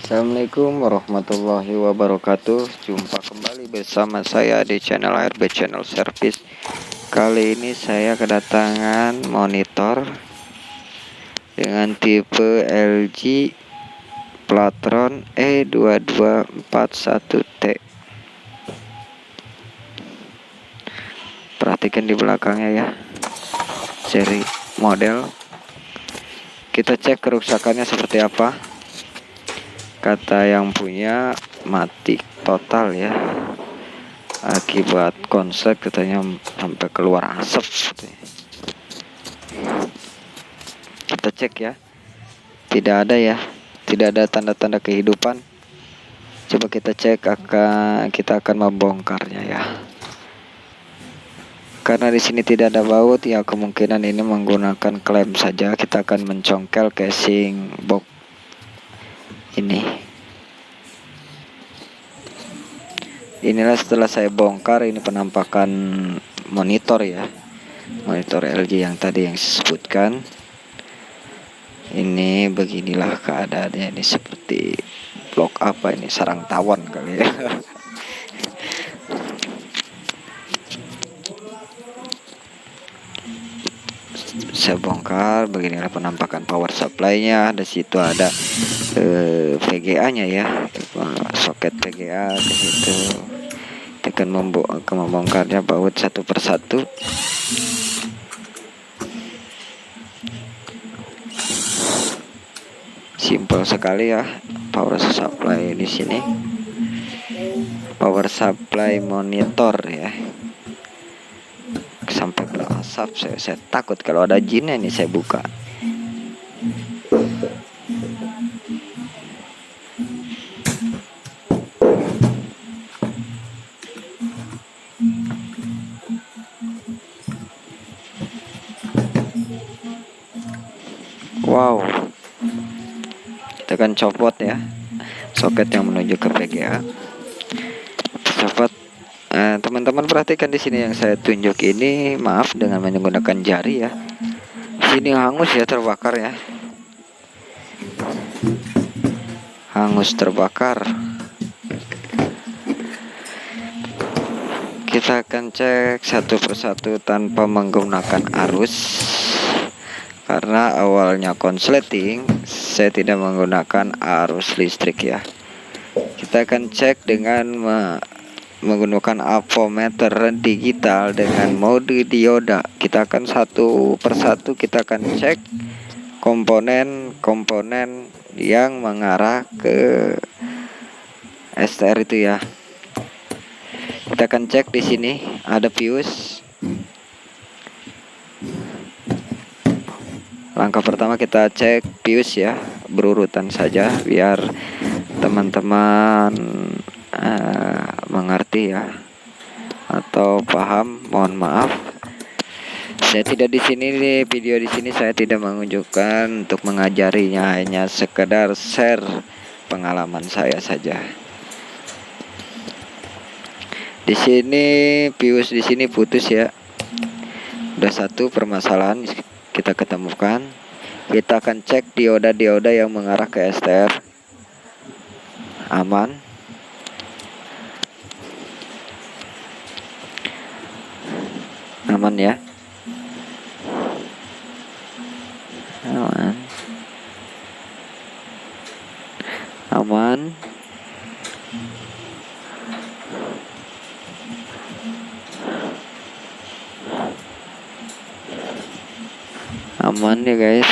Assalamualaikum warahmatullahi wabarakatuh. Jumpa kembali bersama saya di channel ARB Channel Service. Kali ini saya kedatangan monitor dengan tipe LG Platron E2241T. Perhatikan di belakangnya ya, seri model. Kita cek kerusakannya seperti apa. Kata yang punya mati total ya, akibat konslet katanya sampai keluar asap. Kita cek ya, tidak ada tanda-tanda kehidupan. Coba kita cek, kita akan membongkarnya ya. Karena di sini tidak ada baut ya, kemungkinan ini menggunakan klem saja. Kita akan mencongkel casing box ini. Inilah setelah saya bongkar, ini penampakan monitor ya, monitor LG yang tadi yang saya sebutkan. Ini beginilah keadaannya, ini seperti blok apa ini, sarang tawon kali ya. Saya bongkar, beginilah penampakan power supply-nya. Di situ ada VGA-nya ya, soket VGA ke situ. Kita akan membongkarnya baut satu persatu. Simpel sekali ya, power supply di sini. Power supply monitor ya. Sampai berasap, saya takut kalau ada jinnya ini saya buka. Wow, kita akan copot ya soket yang menuju ke VGA. Copot. Teman-teman perhatikan di sini yang saya tunjuk ini, maaf dengan menggunakan jari ya. Sini hangus ya, terbakar ya. Hangus terbakar. Kita akan cek satu persatu tanpa menggunakan arus. Karena awalnya konsleting, saya tidak menggunakan arus listrik ya. Kita akan cek dengan menggunakan avometer digital dengan mode dioda. Kita akan satu persatu kita akan cek komponen yang mengarah ke STR itu ya. Kita akan cek di sini ada fuse. Langkah pertama kita cek fuse ya, berurutan saja biar teman-teman mengerti ya atau paham. Mohon maaf, saya tidak di sini di video di sini saya tidak menunjukkan untuk mengajarinya, hanya sekedar share pengalaman saya saja. Di sini fuse di sini putus ya. Udah satu permasalahan kita ketemukan. Kita akan cek dioda yang mengarah ke STR. Aman. Aman ya. Aman. Aman. Aman ya guys.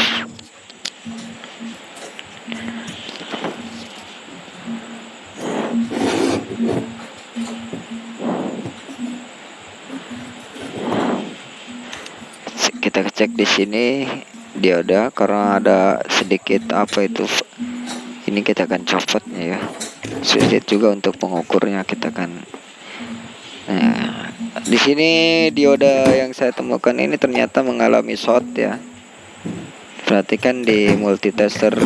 Kita cek di sini dioda, karena ada sedikit apa itu, ini kita akan copotnya ya. Sulit juga untuk mengukurnya, kita akan. Nah, di sini dioda yang saya temukan ini ternyata mengalami short ya. Perhatikan di multitester,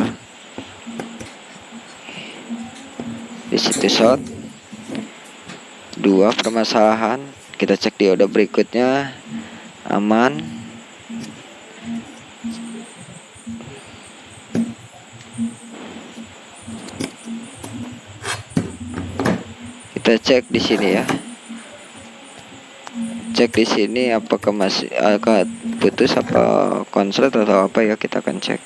di situ short. Dua permasalahan. Kita cek dioda berikutnya, aman. Kita cek di sini ya. Cek di sini apakah masih agak putus apa konslet atau apa ya, kita akan cek.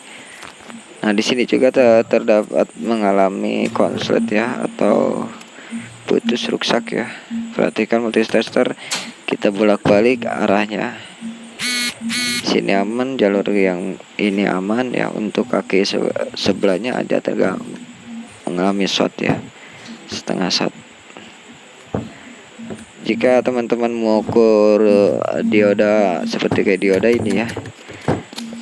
Nah, di sini juga terdapat mengalami konslet ya atau putus rusak ya. Perhatikan multitester, kita bolak-balik arahnya. Sini aman, jalur yang ini aman ya. Untuk kaki sebelahnya ada mengalami short ya, setengah short. Jika teman-teman mengukur dioda seperti kayak dioda ini ya,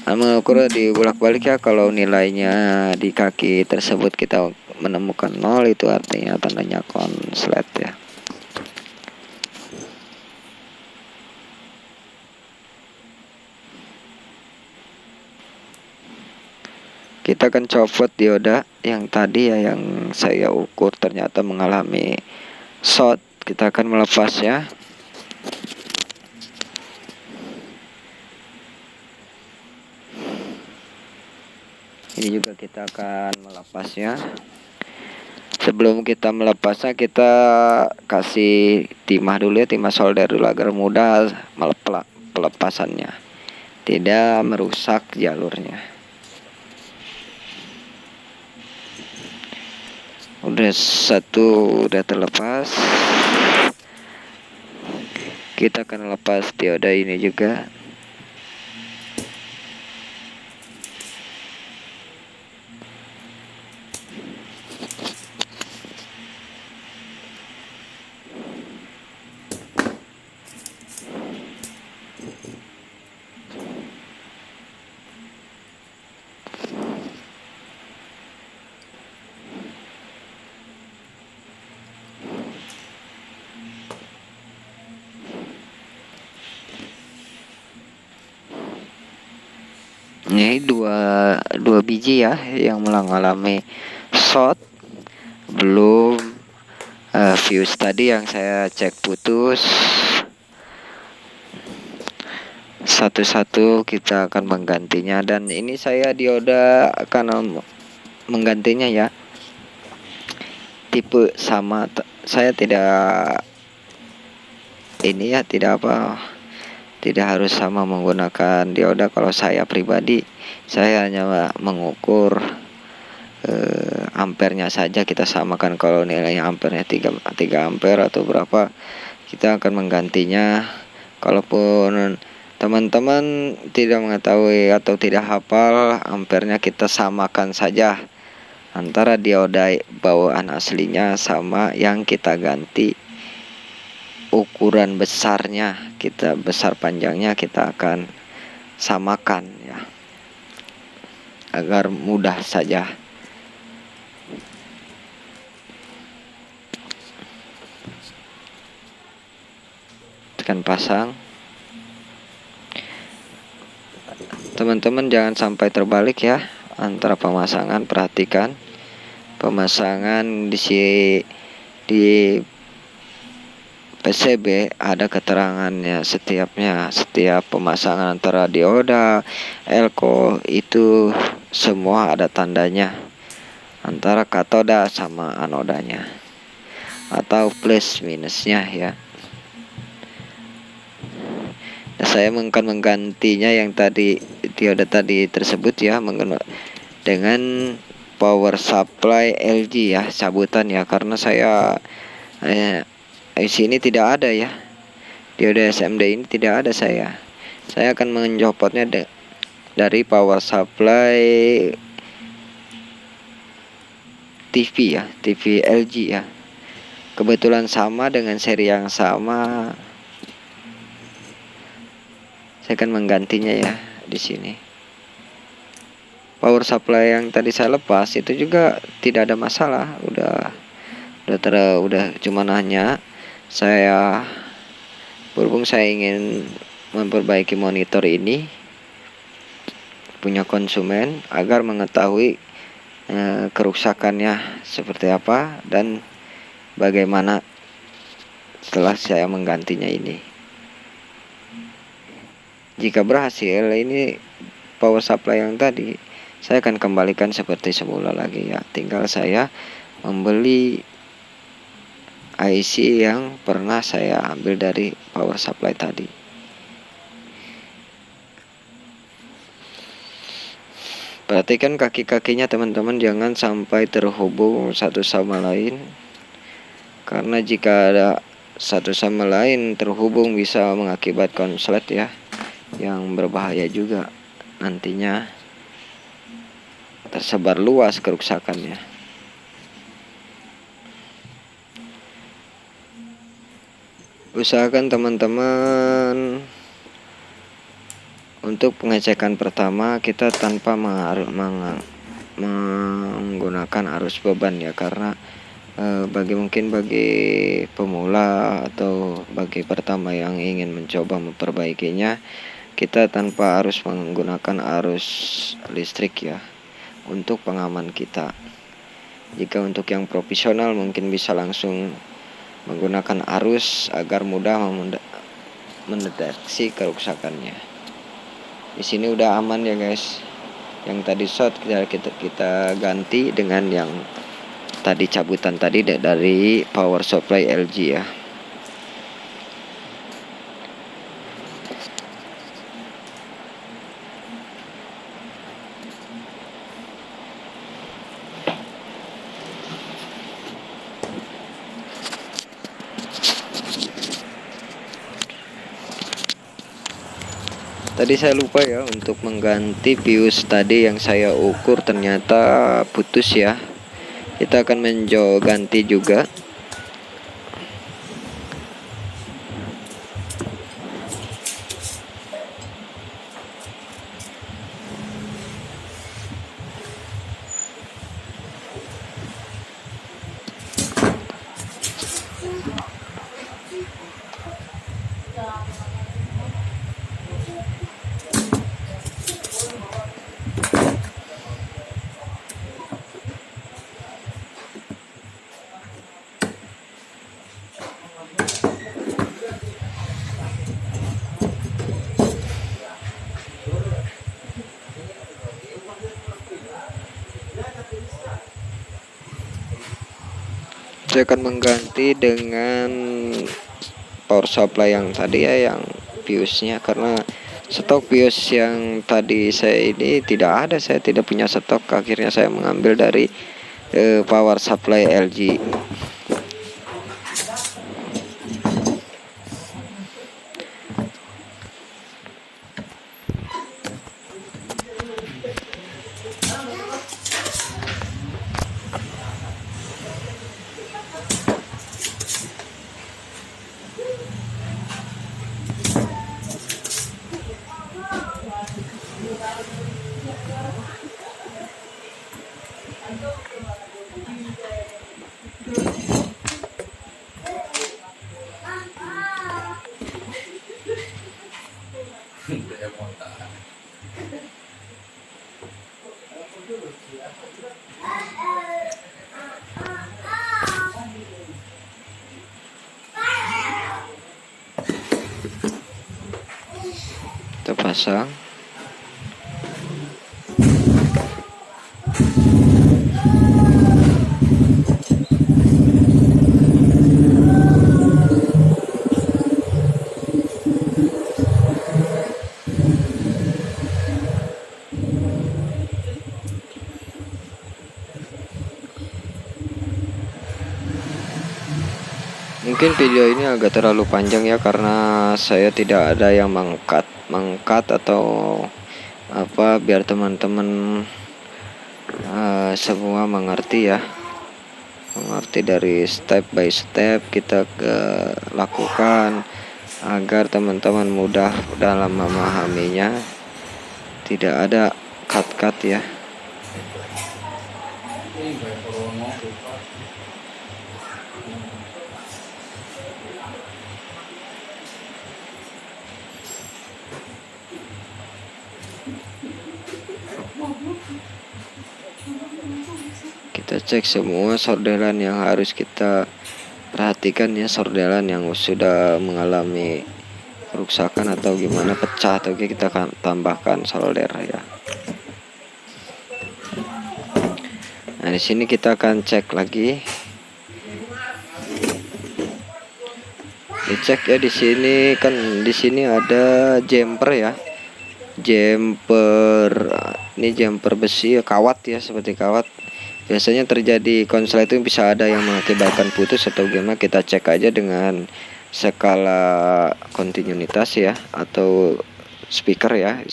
mengukur di bolak-balik ya, kalau nilainya di kaki tersebut kita menemukan 0, itu artinya tandanya konslet ya. Kita akan copot dioda yang tadi ya, yang saya ukur ternyata mengalami short. Kita akan melepasnya. Ini juga kita akan melepasnya. Sebelum kita melepasnya, kita kasih timah dulu ya, timah solder dulu agar mudah pelepasannya, tidak merusak jalurnya. Udah satu udah terlepas. Kita akan lepas dioda ini juga. Ini dua biji ya yang mengalami short. Belum fuse tadi yang saya cek putus. Satu-satu kita akan menggantinya, dan ini saya dioda akan menggantinya ya. Tipe sama, saya tidak ini ya, tidak harus sama menggunakan dioda. Kalau saya pribadi, saya hanya mengukur ampernya saja, kita samakan. Kalau nilainya ampernya 3 ampere atau berapa, kita akan menggantinya. Kalaupun teman-teman tidak mengetahui atau tidak hafal ampernya, kita samakan saja antara dioda bawaan aslinya sama yang kita ganti. Ukuran besarnya, besar panjangnya kita akan samakan ya, agar mudah saja. Tekan pasang. Teman-teman jangan sampai terbalik ya antara pemasangan. Perhatikan pemasangan di PCB ada keterangannya setiap pemasangan antara dioda, elko, itu semua ada tandanya antara katoda sama anodanya atau plus minusnya ya. Nah, saya akan menggantinya yang tadi dioda tadi tersebut ya, dengan power supply LG ya, cabutan ya, karena saya di sini tidak ada ya, dioda SMD ini tidak ada. Saya akan mencopotnya dari power supply TV ya, TV LG ya. Kebetulan sama dengan seri yang sama. Saya akan menggantinya ya di sini. Power supply yang tadi saya lepas itu juga tidak ada masalah, udah cuman hanya saya berhubung saya ingin memperbaiki monitor ini punya konsumen agar mengetahui kerusakannya seperti apa dan bagaimana setelah saya menggantinya ini. Jika berhasil, ini power supply yang tadi saya akan kembalikan seperti semula lagi ya. Tinggal saya membeli IC yang pernah saya ambil dari power supply tadi. Perhatikan kaki-kakinya teman-teman, jangan sampai terhubung satu sama lain, karena jika ada satu sama lain terhubung bisa mengakibatkan konslet ya, yang berbahaya juga, nantinya tersebar luas kerusakannya. Usahakan teman-teman untuk pengecekan pertama kita tanpa menggunakan arus beban ya, karena bagi pemula atau bagi pertama yang ingin mencoba memperbaikinya, kita tanpa harus menggunakan arus listrik ya, untuk pengaman kita. Jika untuk yang profesional mungkin bisa langsung menggunakan arus agar mudah mendeteksi kerusakannya. Di sini udah aman ya guys. Yang tadi short kita ganti dengan yang tadi cabutan tadi dari power supply LG ya. Tadi saya lupa ya untuk mengganti fuse tadi yang saya ukur, ternyata putus ya. Kita akan ganti juga. Saya akan mengganti dengan power supply yang tadi ya, yang fuse-nya, karena stok fuse yang tadi saya ini tidak ada, saya tidak punya stok. Akhirnya saya mengambil dari power supply LG. Kita pasang. Mungkin video ini agak terlalu panjang ya, karena saya tidak ada yang mengkat atau apa, biar teman-teman semua mengerti ya, mengerti dari step by step kita lakukan agar teman-teman mudah dalam memahaminya, tidak ada cut ya. Kita cek semua sorderan yang harus kita perhatikan ya, sorderan yang sudah mengalami kerusakan atau gimana, pecah atau kita akan tambahkan solder ya. Nah, di sini kita akan cek lagi. Dicek ya, di sini kan, di sini ada jumper ya, jumper. Ini jumper besi ya, kawat ya, seperti kawat. Biasanya terjadi konsleting bisa ada yang mengakibatkan putus atau gimana, kita cek aja dengan skala kontinuitas ya, atau speaker ya,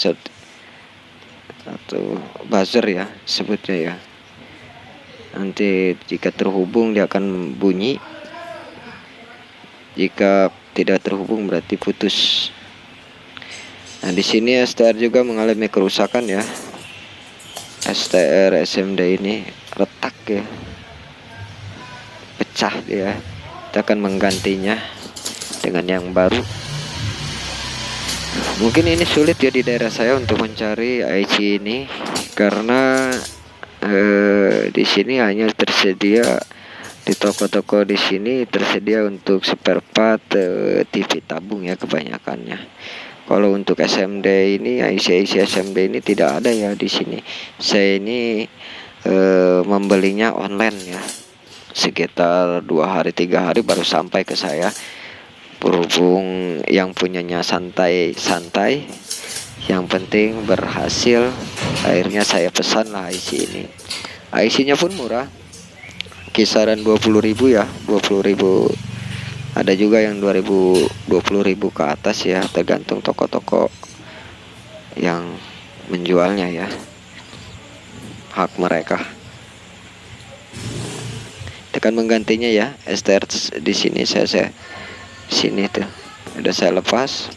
atau buzzer ya sebutnya ya. Nanti jika terhubung dia akan bunyi, jika tidak terhubung berarti putus. Nah, di sini STR juga mengalami kerusakan ya. STR SMD ini retak ya, pecah dia. Kita akan menggantinya dengan yang baru. Mungkin ini sulit ya di daerah saya untuk mencari IC ini, karena di sini hanya tersedia di toko-toko, di sini tersedia untuk spare part TV tabung ya kebanyakannya. Kalau untuk SMD ini, IC SMD ini tidak ada ya di sini. Saya ini membelinya online ya, sekitar 2 hari 3 hari baru sampai ke saya. Berhubung yang punyanya santai-santai, yang penting berhasil, akhirnya saya pesan lah IC ini. IC-nya pun murah, kisaran 20.000 ya, 20.000. Ada juga yang 20.000 ke atas ya, tergantung toko-toko yang menjualnya ya, hak mereka. Tekan menggantinya ya, STR di sini saya sini tuh udah saya lepas,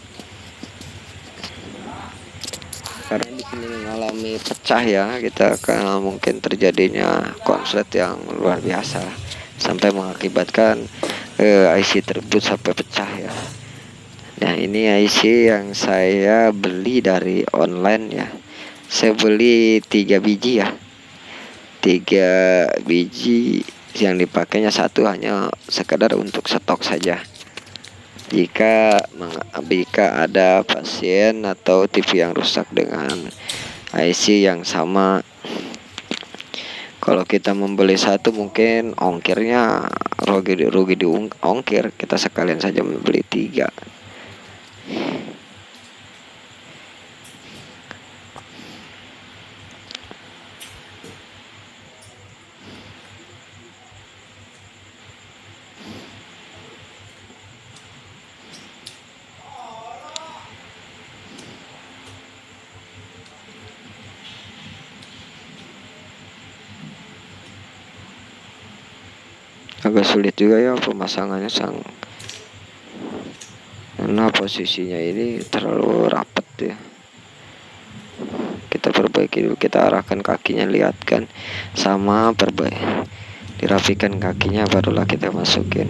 karena di sini mengalami pecah ya, kita akan mungkin terjadinya konslet yang luar biasa sampai mengakibatkan IC tersebut sampai pecah ya. Nah, ini IC yang saya beli dari online ya. Saya beli 3 biji ya, 3 biji, yang dipakainya satu hanya sekedar untuk stok saja. Jika ada pasien atau TV yang rusak dengan IC yang sama, kalau kita membeli satu mungkin ongkirnya rugi di ongkir, kita sekalian saja membeli 3. Agak sulit juga ya pemasangannya, karena posisinya ini terlalu rapat ya. Kita perbaiki dulu, kita arahkan kakinya, lihatkan sama, dirapikan kakinya, barulah kita masukin.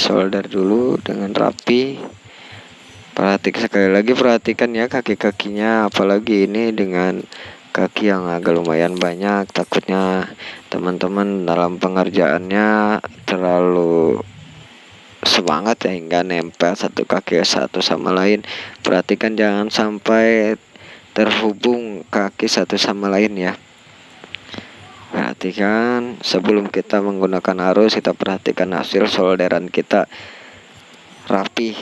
Solder dulu dengan rapi. Sekali lagi perhatikan ya kaki-kakinya, apalagi ini dengan kaki yang agak lumayan banyak. Takutnya teman-teman dalam pengerjaannya terlalu semangat ya, hingga nempel satu kaki satu sama lain. Perhatikan jangan sampai terhubung kaki satu sama lain ya. Perhatikan sebelum kita menggunakan arus, kita perhatikan hasil solderan kita rapi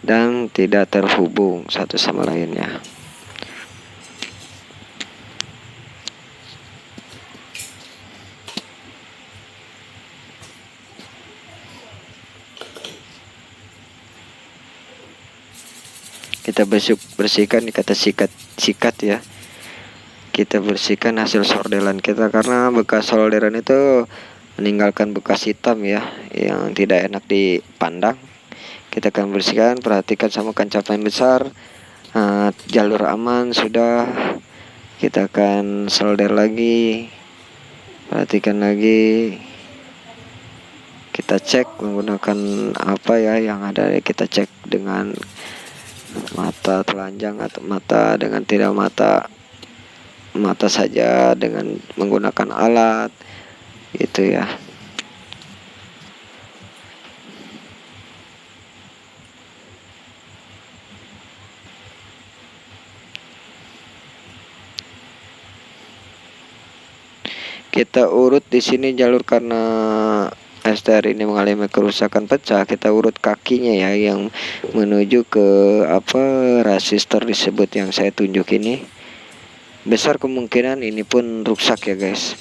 dan tidak terhubung satu sama lainnya. Kita bersihkan, kata sikat ya. Kita bersihkan hasil solderan kita, karena bekas solderan itu meninggalkan bekas hitam ya, yang tidak enak dipandang. Kita akan bersihkan, perhatikan sama kaca pemain besar, jalur aman sudah, Kita akan solder lagi. Perhatikan lagi. Kita cek menggunakan apa ya yang ada. Kita cek dengan mata telanjang atau mata dengan tidak mata saja dengan menggunakan alat itu ya. Kita urut di sini jalur karena STR ini mengalami kerusakan pecah. Kita urut kakinya ya yang menuju ke apa resistor disebut yang saya tunjuk ini. Besar kemungkinan ini pun rusak ya guys.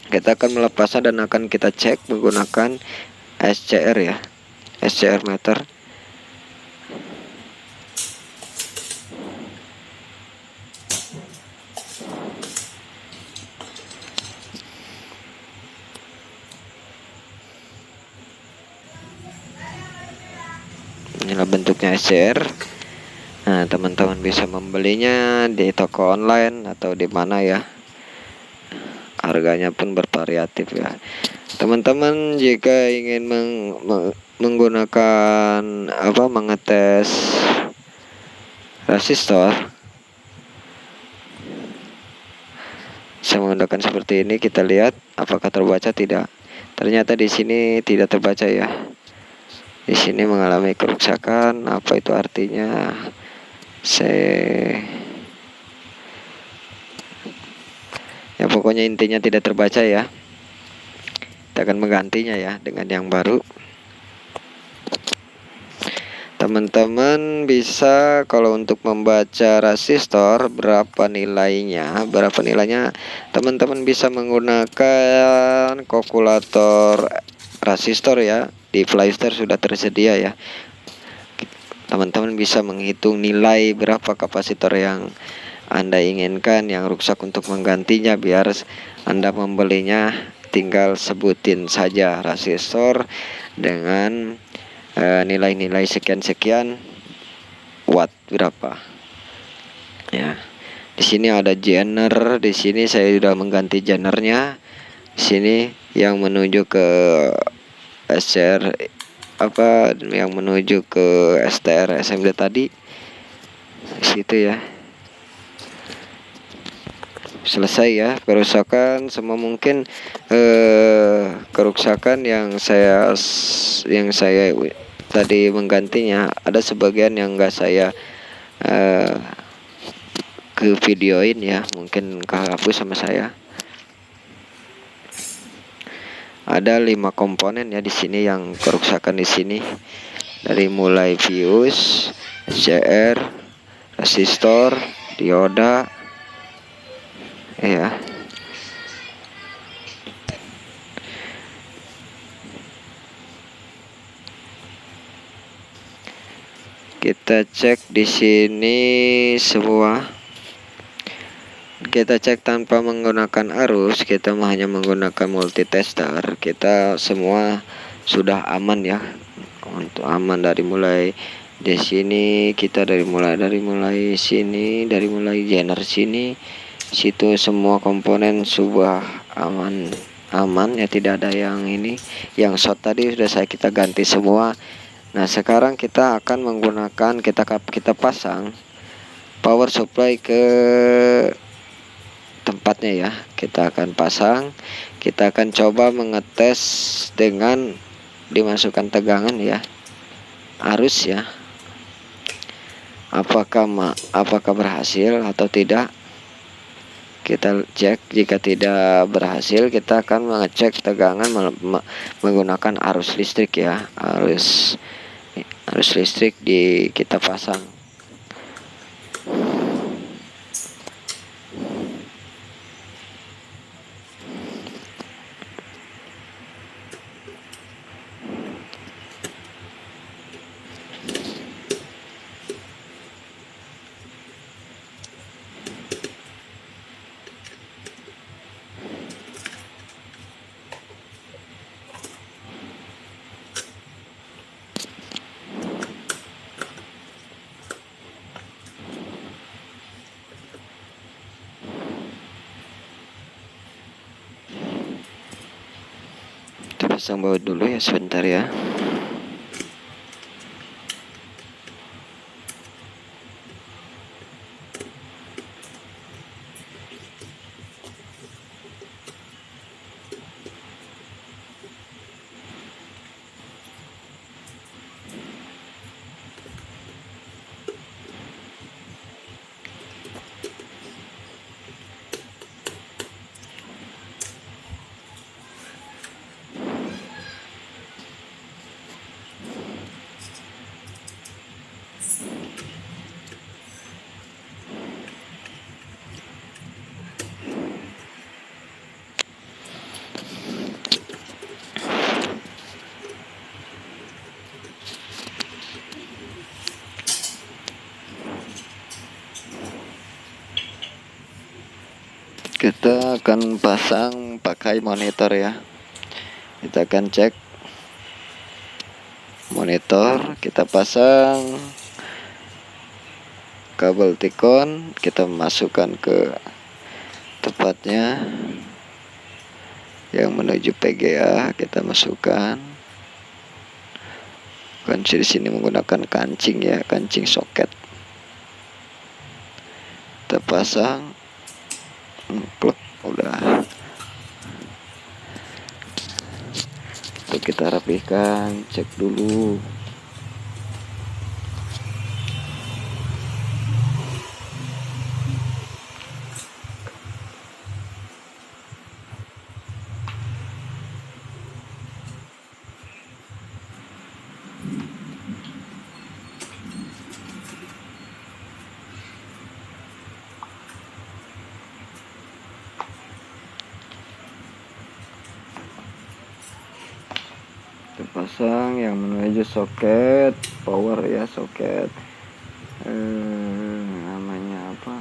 Kita akan melepasnya dan akan kita cek menggunakan SCR ya, SCR meter. Inilah bentuknya SCR. Nah, teman-teman bisa membelinya di toko online atau di mana ya. Harganya pun bervariatif ya. Teman-teman jika ingin menggunakan mengetes resistor, saya menggunakan seperti ini. Kita lihat apakah terbaca tidak. Ternyata di sini tidak terbaca ya. Di sini mengalami kerusakan. Apa itu artinya? Ya pokoknya intinya tidak terbaca ya. Kita akan menggantinya ya dengan yang baru. Teman-teman bisa kalau untuk membaca resistor berapa nilainya, teman-teman bisa menggunakan kalkulator resistor ya. Di Playstore sudah tersedia ya. Teman-teman bisa menghitung nilai berapa kapasitor yang Anda inginkan yang rusak untuk menggantinya. Biar Anda membelinya tinggal sebutin saja resistor dengan nilai-nilai sekian-sekian watt berapa ya. Di sini ada jener, di sini saya sudah mengganti jenernya. Di sini yang menuju ke SCR yang menuju ke STR SMD tadi di situ ya. Selesai ya kerusakan semua mungkin kerusakan yang saya tadi menggantinya. Ada sebagian yang enggak saya ke videoin ya, mungkin kehapus sama saya. Ada 5 komponen ya di sini yang kerusakan di sini. Dari mulai fuse, SCR, resistor, dioda ya. Kita cek di sini semua. Kita cek tanpa menggunakan arus, kita hanya menggunakan multitester. Kita semua sudah aman ya. Untuk aman dari mulai di sini kita dari mulai sini, dari mulai jener sini, situ semua komponen sudah aman ya, tidak ada yang ini. Yang short tadi sudah kita ganti semua. Nah, sekarang kita akan menggunakan kita pasang power supply ke tempatnya ya. Kita akan pasang, kita akan coba mengetes dengan dimasukkan tegangan ya, arus ya, apakah berhasil atau tidak. Kita cek, jika tidak berhasil kita akan mengecek tegangan menggunakan arus listrik ya. Arus listrik kita pasang. pasang baut dulu ya sebentar ya. Kita akan pasang pakai monitor ya. Kita akan cek monitor, kita pasang kabel Tikon, kita masukkan ke tempatnya yang menuju PGA, kita masukkan. Kunci di sini menggunakan kancing ya, kancing soket. Kita pasang, klep, udah. Untuk kita rapihkan, cek dulu. Terpasang yang menuju soket power ya, soket namanya apa,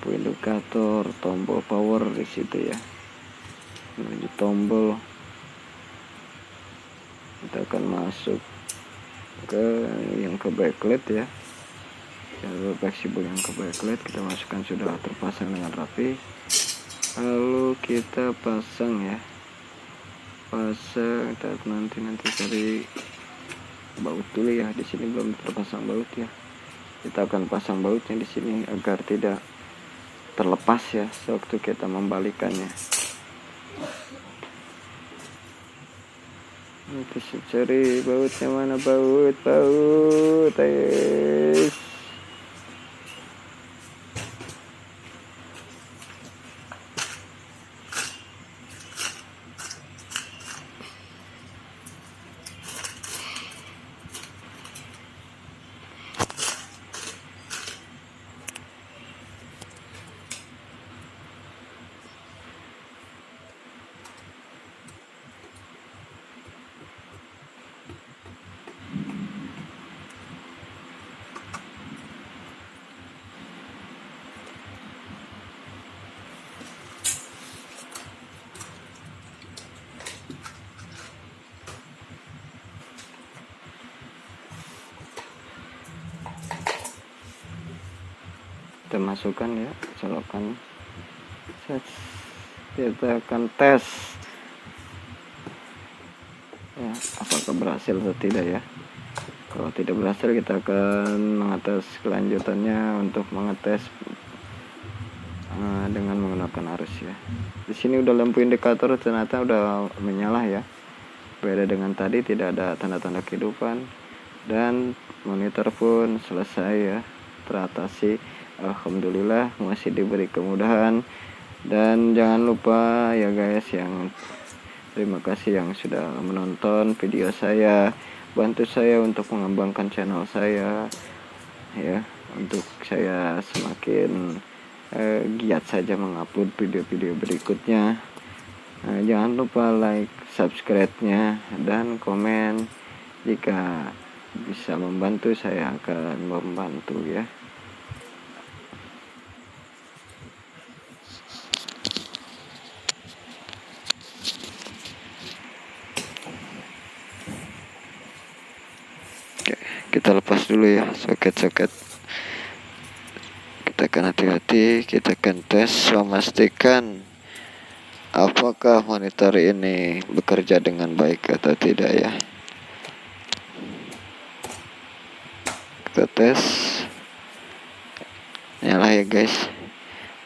indikator tombol power di situ ya, menuju tombol. Kita akan masuk ke yang ke backlight ya, jalur fleksibel yang ke backlight kita masukkan, sudah terpasang dengan rapi. Lalu kita pasang ya, pasang, kita nanti cari baut dulu ya. Di sini belum terpasang baut ya. Kita akan pasang bautnya di sini agar tidak terlepas ya sewaktu kita membalikannya. Nanti saya cari bautnya, mana baut guys. Kita masukkan ya, colokan. Kita akan tes ya, apakah berhasil atau tidak ya. Kalau tidak berhasil, kita akan mengetes kelanjutannya untuk mengetes dengan menggunakan arus ya. Di sini udah lampu indikator ternyata udah menyala ya. Beda dengan tadi, tidak ada tanda-tanda kehidupan, dan monitor pun selesai ya, teratasi. Alhamdulillah masih diberi kemudahan. Dan jangan lupa ya guys, yang terima kasih yang sudah menonton video saya, bantu saya untuk mengembangkan channel saya ya, untuk saya semakin giat saja mengupload video-video berikutnya. Jangan lupa like, subscribe-nya, dan komen. Jika bisa membantu, saya akan membantu ya. Kita lepas dulu ya soket-soket. Kita akan hati-hati, kita akan tes memastikan apakah monitor ini bekerja dengan baik atau tidak ya. Kita tes, nyala ya guys,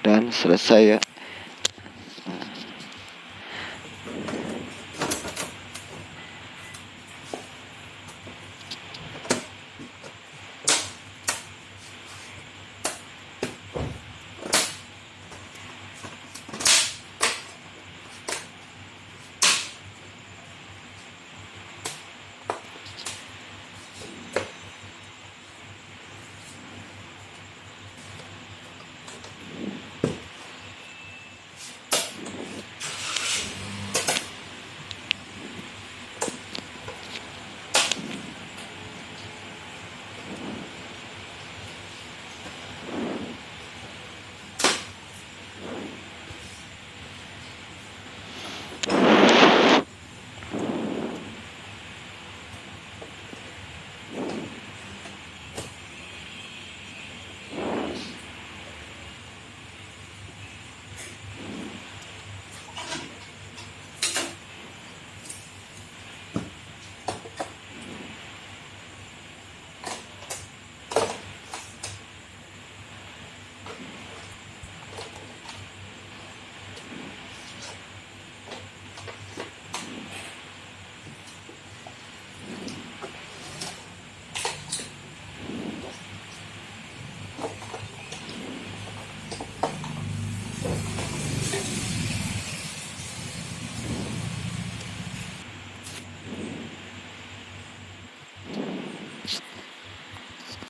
dan selesai ya.